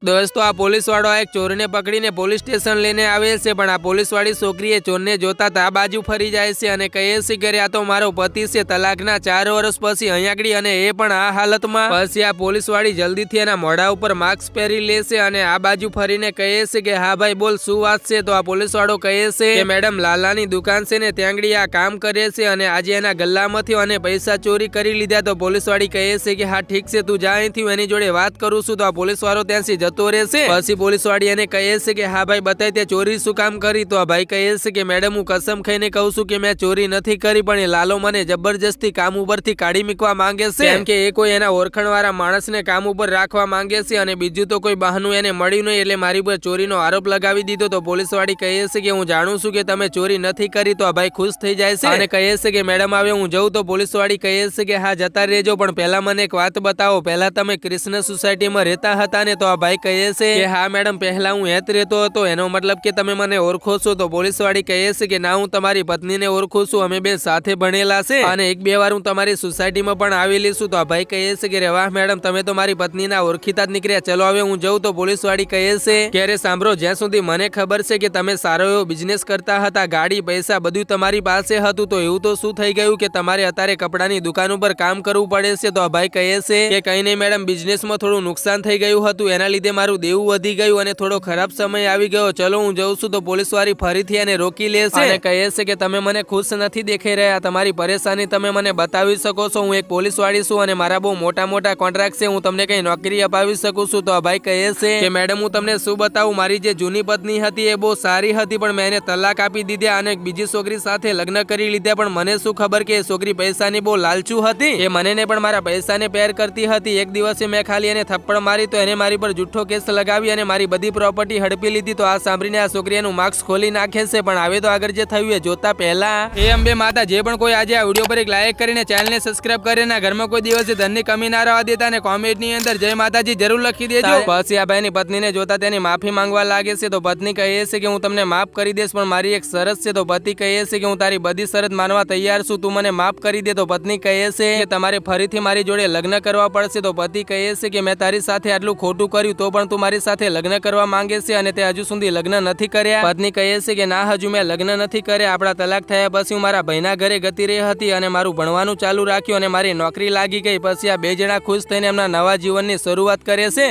દોસ્તો આ પોલીસવાળો એક ચોરને પકડીને પોલીસ સ્ટેશન લઈને આવે છે, પણ આ પોલીસવાળી છોકરીએ ચોરને જોતા આ બાજુ ફરી જાય છે અને કહે છે કે આ તો મારો પતિ છે, તલાકના 4 વર્ષ પછી અહીંયાગડી, અને એ પણ આ હાલતમાં. પછી આ પોલીસવાળી જલ્દીથી એના મોઢા ઉપર માસ્ક પહેરી લે છે અને આ બાજુ ફરીને કહે છે કે હા ભાઈ બોલ, શું વાત છે? તો આ પોલીસવાળો કહે છે કે મેડમ, લાલાની દુકાન છે ને ત્યાંગડી આ કામ કરે છે અને આજે એના ગલ્લામાંથી અને પૈસા ચોરી કરી લીધા. તો પોલીસવાળી કહે છે કે હા ઠીક છે, તું જા અહીંથી, એની જોડે વાત કરું છું. તો આ પોલીસવાળો ત્યાંથી જતો રહેશે. પછી પોલીસવાળી એને કહે છે કે હા ભાઈ બતાય, તે ચોરી શું કામ કરી? તો આ ભાઈ કહે છે કે મેડમ, હું કસમ ખાઈને કહું છું કે મેં ચોરી નથી કરી, પણ એ લાલો મને જબરજસ્તી કામ ઉપરથી કાઢી મૂકવા માંગે છે, કેમ કે એ કોઈ એના ઓળખણવાળા માણસને કામ ઉપર રાખવા માંગે છે અને બીજું તો કોઈ બહાનું એને મળ્યું નહીં, એટલે મારી પર ચોરીનો આરોપ લગાવી દીધો. તો પોલીસવાળી કહે છે કે હું જાણું છું કે તમે ચોરી નથી કરી. તો આ ભાઈ ખુશ થઈ જાય છે અને કહે છે કે મેડમ હવે હું જઉં. તો પોલીસવાળી કહે છે કે હા જતા રહેજો, પણ પહેલા મને એક વાત બતાવો, પહેલા તમે કૃષ્ણ સોસાયટીમાં રહેતા હતા ને? તો આ ભાઈ કહે છે કે હા મેડમ, પહેલા હું હેત રહેતો હતો. એનો મતલબ કે તમે મને ઓળખો છો? તો પોલીસવાળી કહે છે કે ના, હું તમારી પત્નીને ઓળખું છું, અમે બે સાથે ભણેલા છે અને 1-2 વાર હું તમારી સોસાયટીમાં પણ આવેલી છું. તો આ ભાઈ કહે છે કે વાહ મેડમ, તમે તો મારી પત્નીના ઓળખીતા જ નીકળ્યા, ચલો હવે હું જઉં. તો પોલીસવાળી કહે છે કે અરે સાંભળો, જ્યાં સુધી મને ખબર છે કે તમે સારો એવો બિઝનેસ કરતા હતા, ગાડી પૈસા બધું તમારી પાસે હતું, તો એવું તો શું થઈ ગયું કે તમારે અત્યારે કપડાની દુકાન ઉપર કામ કરવું પડે છે? તો આ ભાઈ કહે છે કે કંઈ નહીં મેડમ, બિઝનેસમાં થોડું નુકસાન થઈ ગયું હતું, એના લીધે મારું દેવું વધી ગયું અને થોડો ખરાબ સમય આવી ગયો, ચલો હું જઉં છું. તો પોલીસવાળી ફરીથી એને રોકી લે છે અને કહે છે કે તમે મને ખુશ નથી દેખાઈ રહ્યા, તમારી પરેશાની તમે મને બતાવી શકો છો? હું એક પોલીસવાળી છું અને મારા બહુ મોટા કોન્ટ્રાક્ટ છે, હું તમને કઈ નોકરી અપાવી શકું છું. તો આ ભાઈ કહે છે કે મેડમ, હું તમને શું બતાવું, મારી જે જૂની પત્ની હતી એ બહુ સારી હતી, પણ મેં એને તલાક આપી દીધા અને બીજી છોકરી સાથે લગ્ન કરી લીધા. પણ મને શું ખબર કે એ છોકરી પૈસાની બહુ લાલચુ હતી, એ મને પણ મારા પૈસાને પ્યાર કરતી હતી. એક દિવસે મેં ખાલી એને થપ્પડ મારી તો એને મારી પર જૂઠો કેસ લગાવી અને મારી બધી પ્રોપર્ટી હડપી લીધી. તો આ સાંભળીને આ છોકરીનું માર્ક્સ ખોલી નાખે છે. પણ હવે તો આગળ જે થયું એ જોતા પહેલા એ અંબે માતા, જે પણ કોઈ આજે આ વિડીયો પર એક લાઈક કરીને ચેનલને સબસ્ક્રાઇબ કરીને ઘરમાં કોઈ દિવસે ધનની કમી ના રહેવા દેતા અને કોમેન્ટની અંદર જય માતાજી જરૂર લખી દેજો. પછી આ ભાઈની પત્નીને જોતા તેની માફી માંગવા લાગે છે. તો પત્ની કહે છે કે હું તમને માફ કરી દઈશ, પણ મારી એક શરત છે. તો પતિ કહે છે કે હું તારી બધી શરત માનવા તૈયાર છું, તું મને માફ કરી દે. તો પત્ની કહે છે કે તમારે ફરીથી મારી જોડે લગ્ન કરવા પડશે. તો પતિ કહે છે કે મેં તારી સાથે આટલું ખોટું કર્યું તો પણ તું મારી સાથે લગ્ન કરવા માંગે છે અને તે હજુ સુધી લગ્ન નથી કર્યા? પત્ની કહે છે કે ના, હજુ મેં લગ્ન નથી કર્યા. આપણા તલાક થયા પછી હું મારા ભાઈના ઘરે ગતી રહી હતી અને મારું ભણવાનું ચાલુ રાખ્યું અને મારી નોકરી લાગી ગઈ. પછી આ 2 જણા ખુશ થઈને એમના નવા જીવનની શરૂઆત કરે છે.